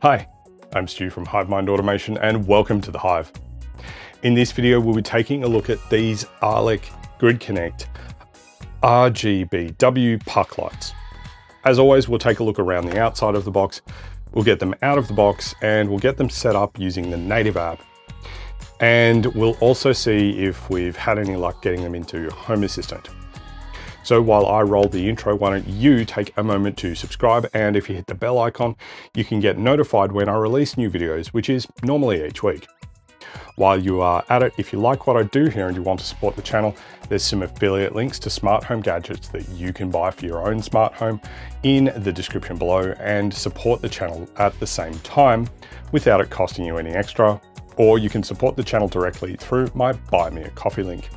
Hi, I'm Stu from HiveMind Automation and welcome to the Hive. In this video, we'll be taking a look at these Arlec Grid Connect RGBW puck lights. As always, we'll take a look around the outside of the box, we'll get them out of the box, and we'll get them set up using the native app. And we'll also see if we've had any luck getting them into Home Assistant. So while I roll the intro, why don't you take a moment to subscribe, and if you hit the bell icon, you can get notified when I release new videos, which is normally each week. While you are at it, if you like what I do here and you want to support the channel, there's some affiliate links to smart home gadgets that you can buy for your own smart home in the description below and support the channel at the same time without it costing you any extra, or you can support the channel directly through my Buy Me a Coffee link.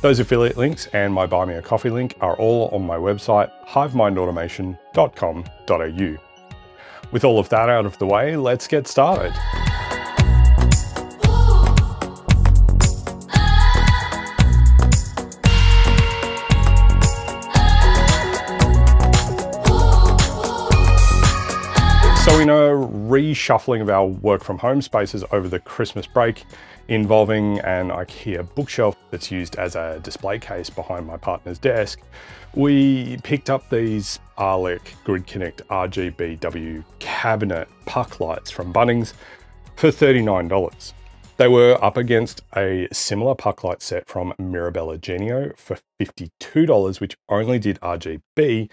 Those affiliate links and my Buy Me a Coffee link are all on my website, hivemindautomation.com.au. With all of that out of the way, let's get started. So in a reshuffling of our work from home spaces over the Christmas break, involving an IKEA bookshelf that's used as a display case behind my partner's desk, we picked up these Arlec Grid Connect RGBW cabinet puck lights from Bunnings for $39. They were up against a similar puck light set from Mirabella Genio for $52, which only did RGB.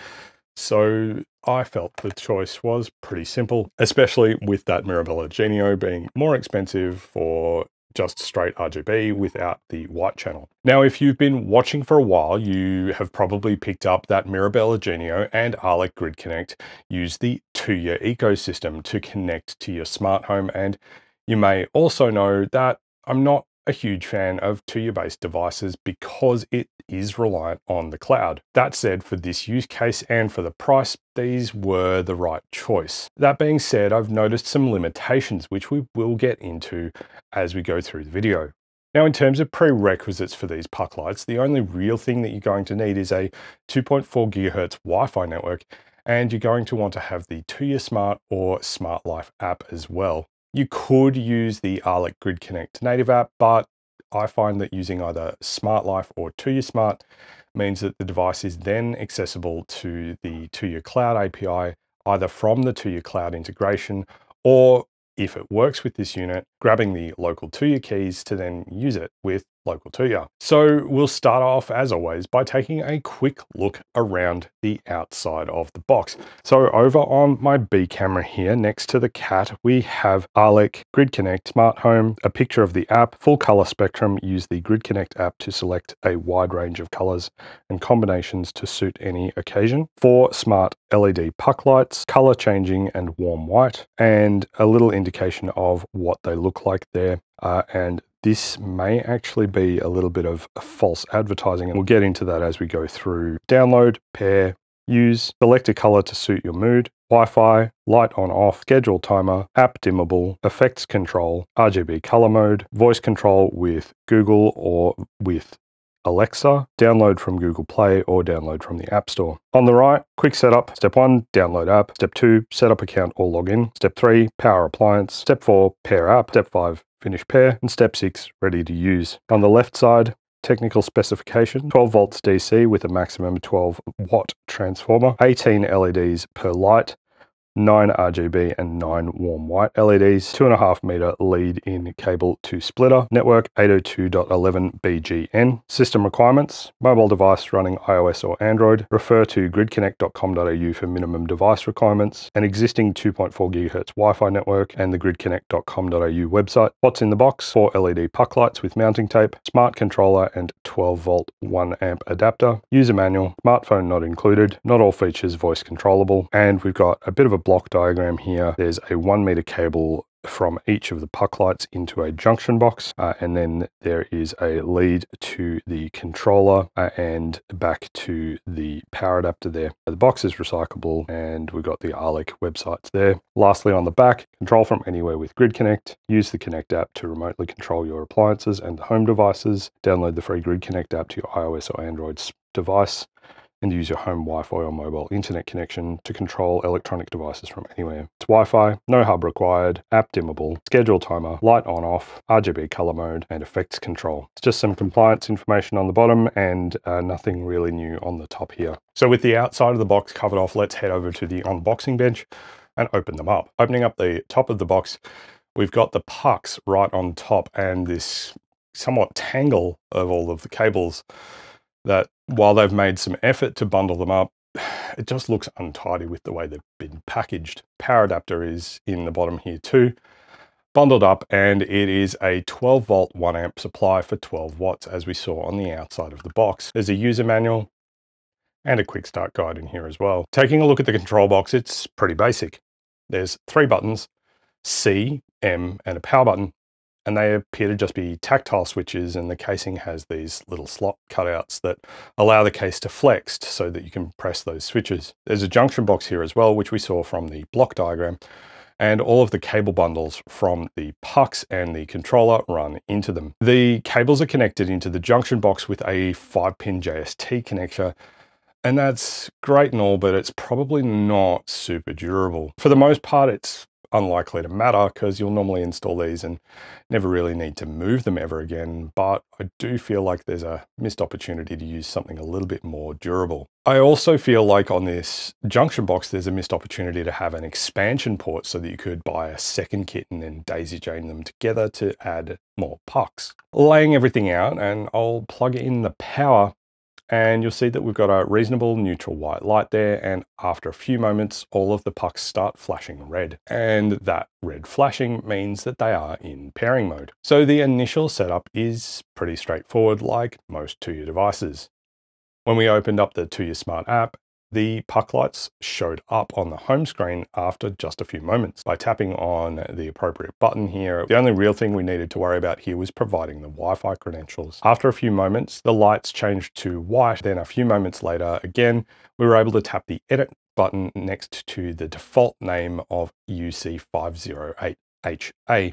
So I felt the choice was pretty simple, especially with that Mirabella Genio being more expensive for just straight RGB without the white channel. Now, if you've been watching for a while, you have probably picked up that Mirabella Genio and Arlec Grid Connect use the 2-year ecosystem to connect to your smart home. And you may also know that I'm not a huge fan of 2-year based devices because it is reliant on the cloud. That said, for this use case and for the price, these were the right choice. That being said, I've noticed some limitations, which we will get into as we go through the video. Now, in terms of prerequisites for these puck lights, the only real thing that you're going to need is a 2.4 GHz Wi-Fi network, and you're going to want to have the 2-year Smart or Smart Life app as well. You could use the Arlec Grid Connect native app, but I find that using either Smart Life or 2-year Smart means that the device is then accessible to the 2-year Cloud API, either from the 2-year Cloud integration, or if it works with this unit, grabbing the local 2-year keys to then use it with local 2-year. So we'll start off, as always, by taking a quick look around the outside of the box. So over on my B camera here, next to the cat, we have Arlec Grid Connect Smart Home, a picture of the app, full color spectrum. Use the Grid Connect app to select a wide range of colors and combinations to suit any occasion. 4 smart LED puck lights, color changing and warm white, and a little indication of what they look like there. And this may actually be a little bit of false advertising, and we'll get into that as we go through. Download, pair, use, select a color to suit your mood, Wi-Fi, light on off, schedule timer, app dimmable, effects control, RGB color mode, voice control with Google or with Alexa, download from Google Play or download from the App Store. On the right, quick setup. Step 1, download app. Step 2, set up account or login. Step 3, power appliance. Step 4, pair app. Step 5, finish pair. And step 6, ready to use. On the left side, technical specification, 12 volts DC with a maximum 12 watt transformer, 18 LEDs per light, 9 RGB and 9 warm white LEDs, 2.5 meter lead in cable to splitter, network 802.11bgn. System requirements, mobile device running iOS or Android. Refer to gridconnect.com.au for minimum device requirements. An existing 2.4 GHz Wi-Fi network and the gridconnect.com.au website. What's in the box? 4 LED puck lights with mounting tape, smart controller and 12 volt 1 amp adapter. User manual, smartphone not included, not all features voice controllable, and we've got a bit of a block diagram here. There's a 1 meter cable from each of the puck lights into a junction box, and then there is a lead to the controller and back to the power adapter there. The box is recyclable, and we've got the Arlec websites there. Lastly, on the back, control from anywhere with Grid Connect. Use the Connect app to remotely control your appliances and home devices. Download the free Grid Connect app to your iOS or Android device. and use your home Wi-Fi or mobile internet connection to control electronic devices from anywhere. It's Wi-Fi, no hub required, app dimmable, schedule timer, light on off, RGB color mode, and effects control. It's just some compliance information on the bottom and nothing really new on the top here. So with the outside of the box covered off, let's head over to the unboxing bench and open them up. Opening up the top of the box, we've got the pucks right on top and this somewhat tangle of all of the cables that, while they've made some effort to bundle them up, it just looks untidy with the way they've been packaged. Power adapter is in the bottom here too, bundled up, and it is a 12 volt 1 amp supply for 12 watts as we saw on the outside of the box. There's a user manual and a quick start guide in here as well. Taking a look at the control box, it's pretty basic. There's 3 buttons, C, M, and a power button, and they appear to just be tactile switches, and the casing has these little slot cutouts that allow the case to flex so that you can press those switches. There's a junction box here as well, which we saw from the block diagram, and all of the cable bundles from the pucks and the controller run into them. The cables are connected into the junction box with a 5-pin JST connector, and that's great and all, but it's probably not super durable. For the most part, it's unlikely to matter because you'll normally install these and never really need to move them ever again, but I do feel like there's a missed opportunity to use something a little bit more durable. I also feel like on this junction box there's a missed opportunity to have an expansion port so that you could buy a second kit and then daisy chain them together to add more pucks. Laying everything out, and I'll plug in the power, and you'll see that we've got a reasonable neutral white light there, and after a few moments all of the pucks start flashing red, and that red flashing means that they are in pairing mode. So the initial setup is pretty straightforward, like most Tuya devices. When we opened up the Tuya Smart app, the puck lights showed up on the home screen after just a few moments. By tapping on the appropriate button here, the only real thing we needed to worry about here was providing the Wi-Fi credentials. After a few moments, the lights changed to white. Then a few moments later, again, we were able to tap the edit button next to the default name of UC508HA.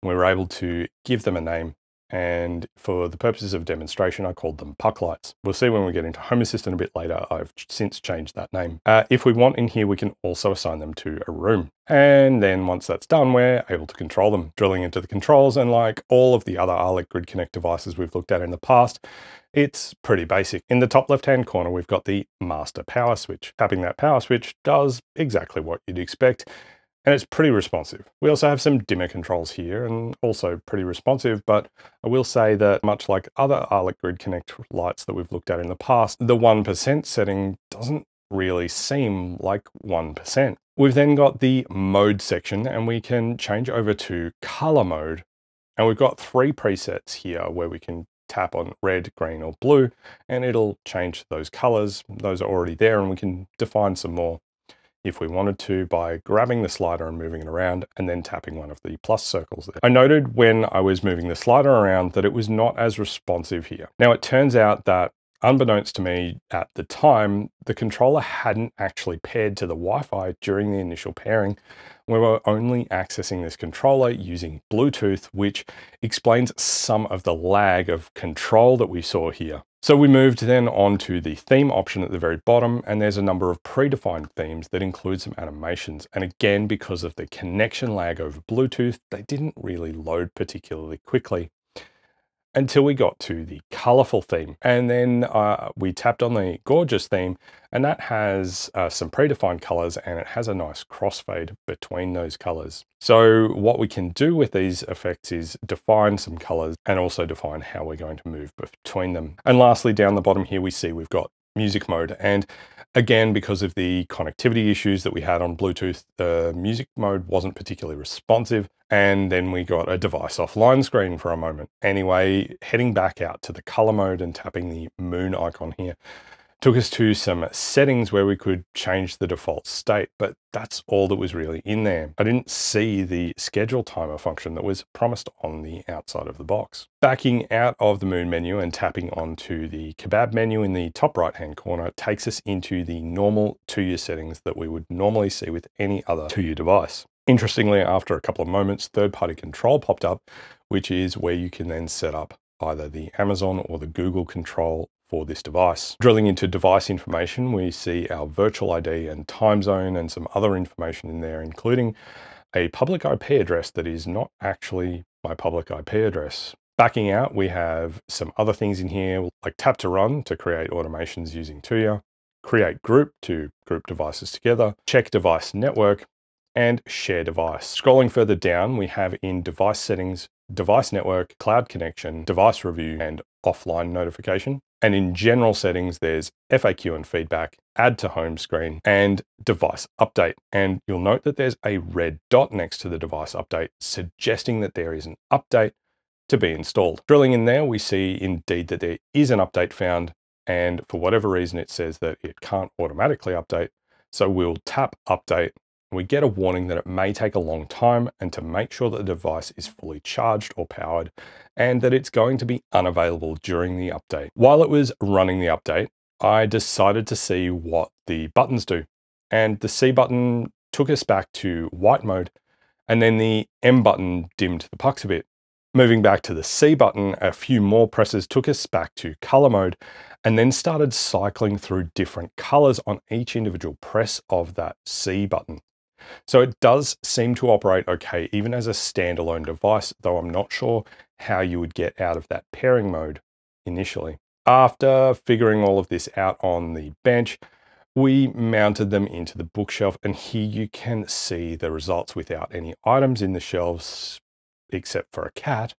We were able to give them a name, and for the purposes of demonstration, I called them puck lights. We'll see when we get into Home Assistant a bit later, I've since changed that name. If we want in here, we can also assign them to a room. And then once that's done, we're able to control them. Drilling into the controls, and like all of the other Arlec Grid Connect devices we've looked at in the past, it's pretty basic. In the top left-hand corner, we've got the master power switch. Tapping that power switch does exactly what you'd expect, and it's pretty responsive. We also have some dimmer controls here, and also pretty responsive, but I will say that much like other Arlec Grid Connect lights that we've looked at in the past, the 1% setting doesn't really seem like 1%. We've then got the mode section, and we can change over to color mode, and we've got 3 presets here where we can tap on red, green, or blue, and it'll change those colors. Those are already there, and we can define some more if we wanted to by grabbing the slider and moving it around and then tapping one of the plus circles there. I noted when I was moving the slider around that it was not as responsive here. Now it turns out that, unbeknownst to me at the time, the controller hadn't actually paired to the Wi-Fi during the initial pairing. We were only accessing this controller using Bluetooth, which explains some of the lag of control that we saw here. So we moved then on to the theme option at the very bottom, and there's a number of predefined themes that include some animations. And again, because of the connection lag over Bluetooth, they didn't really load particularly quickly until we got to the colorful theme. And then we tapped on the gorgeous theme, and that has some predefined colors, and it has a nice crossfade between those colors. So what we can do with these effects is define some colors and also define how we're going to move between them. And lastly, down the bottom here, we see we've got music mode. And again, because of the connectivity issues that we had on Bluetooth, the music mode wasn't particularly responsive. And then we got a device offline screen for a moment. Anyway, heading back out to the color mode and tapping the moon icon here took us to some settings where we could change the default state, but that's all that was really in there. I didn't see the schedule timer function that was promised on the outside of the box. Backing out of the moon menu and tapping onto the kebab menu in the top right-hand corner takes us into the normal Tuya settings that we would normally see with any other Tuya device. Interestingly, after a couple of moments, third-party control popped up, which is where you can then set up either the Amazon or the Google control for this device. Drilling into device information, we see our virtual ID and time zone and some other information in there, including a public IP address that is not actually my public IP address. Backing out, we have some other things in here, like tap to run to create automations using Tuya, create group to group devices together, check device network, and share device. Scrolling further down, we have in device settings, device network, cloud connection, device review, and offline notification. And in general settings, there's FAQ and feedback, add to home screen, and device update. And you'll note that there's a red dot next to the device update, suggesting that there is an update to be installed. Drilling in there, we see indeed that there is an update found, and for whatever reason, it says that it can't automatically update. So we'll tap update. We get a warning that it may take a long time, and to make sure that the device is fully charged or powered, and that it's going to be unavailable during the update. While it was running the update, I decided to see what the buttons do. And the C button took us back to white mode, and then the M button dimmed the pucks a bit. Moving back to the C button, a few more presses took us back to color mode, and then started cycling through different colors on each individual press of that C button. So it does seem to operate okay, even as a standalone device, though I'm not sure how you would get out of that pairing mode initially. After figuring all of this out on the bench, we mounted them into the bookshelf, and here you can see the results without any items in the shelves, except for a cat.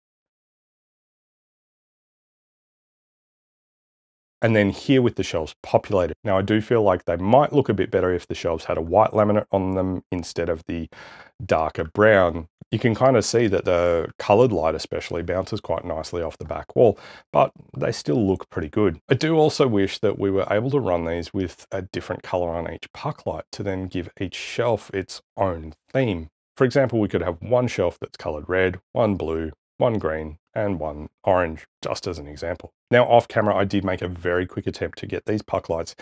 And then here with the shelves populated. Now I do feel like they might look a bit better if the shelves had a white laminate on them instead of the darker brown. You can kind of see that the colored light especially bounces quite nicely off the back wall, but they still look pretty good. I do also wish that we were able to run these with a different color on each puck light to then give each shelf its own theme. For example, we could have one shelf that's colored red, one blue, one green, and one orange, just as an example. Now off camera, I did make a very quick attempt to get these puck lights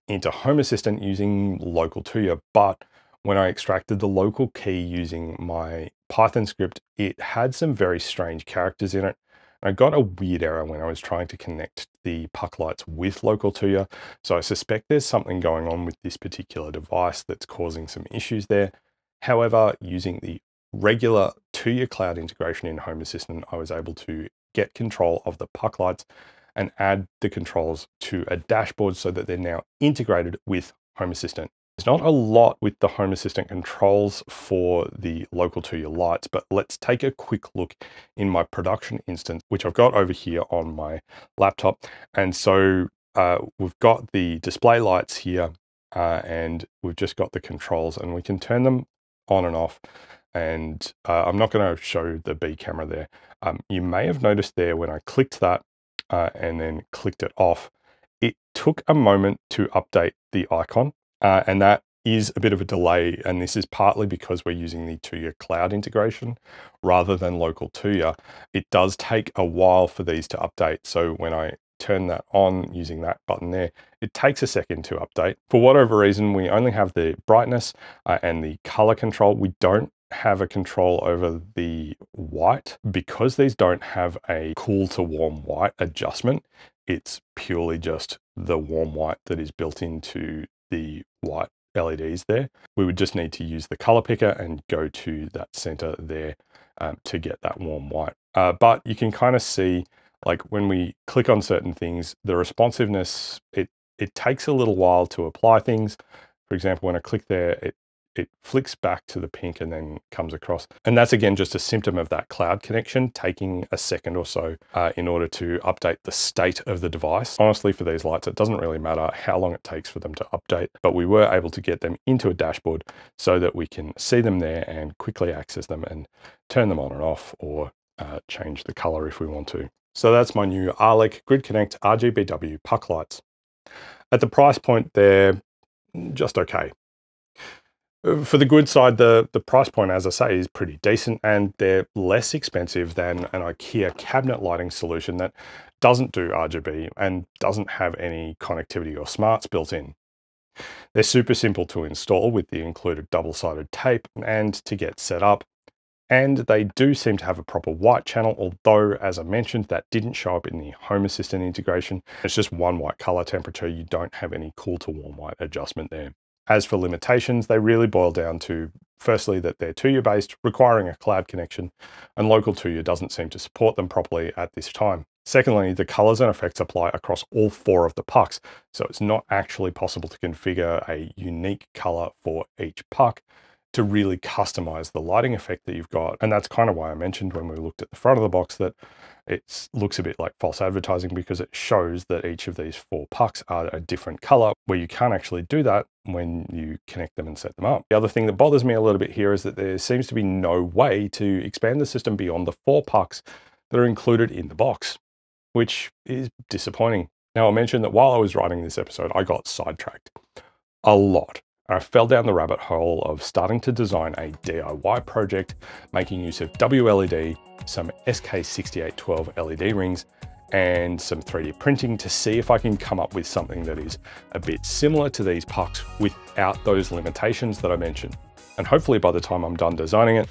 into Home Assistant using local Tuya, but when I extracted the local key using my Python script, it had some very strange characters in it. I got a weird error when I was trying to connect the puck lights with local Tuya, so I suspect there's something going on with this particular device that's causing some issues there. However, using the regular Tuya cloud integration in Home Assistant, I was able to get control of the puck lights and add the controls to a dashboard so that they're now integrated with Home Assistant. There's not a lot with the Home Assistant controls for the local Tuya lights, but let's take a quick look in my production instance, which I've got over here on my laptop. And so we've got the display lights here, and we've just got the controls, and we can turn them on and off. And I'm not going to show the B camera there. You may have noticed there when I clicked that and then clicked it off, it took a moment to update the icon, and that is a bit of a delay. And this is partly because we're using the Tuya cloud integration rather than local Tuya. It does take a while for these to update. So when I turn that on using that button there, it takes a second to update. For whatever reason, we only have the brightness and the color control. We don't have a control over the white because these don't have a cool to warm white adjustment. It's purely just the warm white that is built into the white LEDs there. We would just need to use the color picker and go to that center there to get that warm white. But you can kind of see, like when we click on certain things, the responsiveness, it takes a little while to apply things. For example, when I click there, it flicks back to the pink and then comes across. And that's again just a symptom of that cloud connection taking a second or so in order to update the state of the device. Honestly, for these lights, it doesn't really matter how long it takes for them to update, but we were able to get them into a dashboard so that we can see them there and quickly access them and turn them on and off, or change the color if we want to. So that's my new Arlec Grid Connect RGBW puck lights. At the price point, they're just okay. For the good side, the price point, as I say, is pretty decent, and they're less expensive than an IKEA cabinet lighting solution that doesn't do RGB and doesn't have any connectivity or smarts built in. They're super simple to install with the included double-sided tape and to get set up. And they do seem to have a proper white channel, although, as I mentioned, that didn't show up in the Home Assistant integration. It's just one white color temperature. You don't have any cool to warm white adjustment there. As for limitations, they really boil down to, firstly, that they're 2U based, requiring a cloud connection, and local 2U doesn't seem to support them properly at this time. Secondly, the colors and effects apply across all 4 of the pucks, so it's not actually possible to configure a unique color for each puck to really customize the lighting effect that you've got. And that's kind of why I mentioned when we looked at the front of the box that it looks a bit like false advertising, because it shows that each of these 4 pucks are a different color, where you can't actually do that when you connect them and set them up. The other thing that bothers me a little bit here is that there seems to be no way to expand the system beyond the 4 pucks that are included in the box, which is disappointing. Now, I'll mention that while I was writing this episode, I got sidetracked a lot. I fell down the rabbit hole of starting to design a DIY project, making use of WLED, some SK6812 LED rings, and some 3D printing to see if I can come up with something that is a bit similar to these pucks without those limitations that I mentioned. And hopefully by the time I'm done designing it,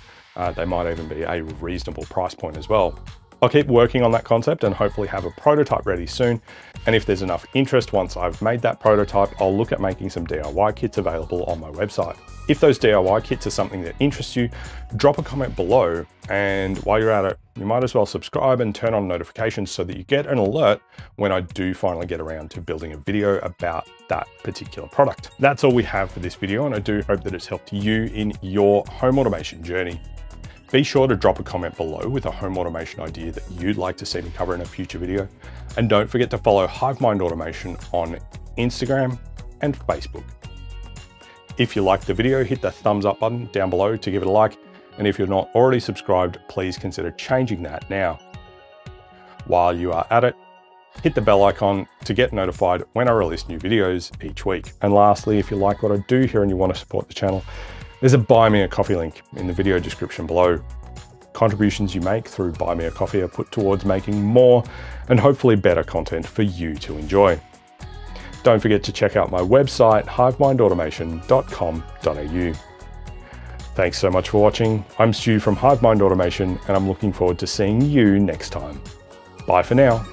they might even be a reasonable price point as well. I'll keep working on that concept and hopefully have a prototype ready soon. And if there's enough interest once I've made that prototype, I'll look at making some DIY kits available on my website. If those DIY kits are something that interests you, drop a comment below. And while you're at it, you might as well subscribe and turn on notifications so that you get an alert when I do finally get around to building a video about that particular product. That's all we have for this video, and I do hope that it's helped you in your home automation journey. Be sure to drop a comment below with a home automation idea that you'd like to see me cover in a future video. And don't forget to follow HiveMind Automation on Instagram and Facebook. If you liked the video, hit the thumbs up button down below to give it a like. And if you're not already subscribed, please consider changing that now. While you are at it, hit the bell icon to get notified when I release new videos each week. And lastly, if you like what I do here and you want to support the channel, there's a Buy Me a Coffee link in the video description below. Contributions you make through Buy Me a Coffee are put towards making more and hopefully better content for you to enjoy. Don't forget to check out my website, hivemindautomation.com.au. Thanks so much for watching. I'm Stu from HiveMind Automation, and I'm looking forward to seeing you next time. Bye for now.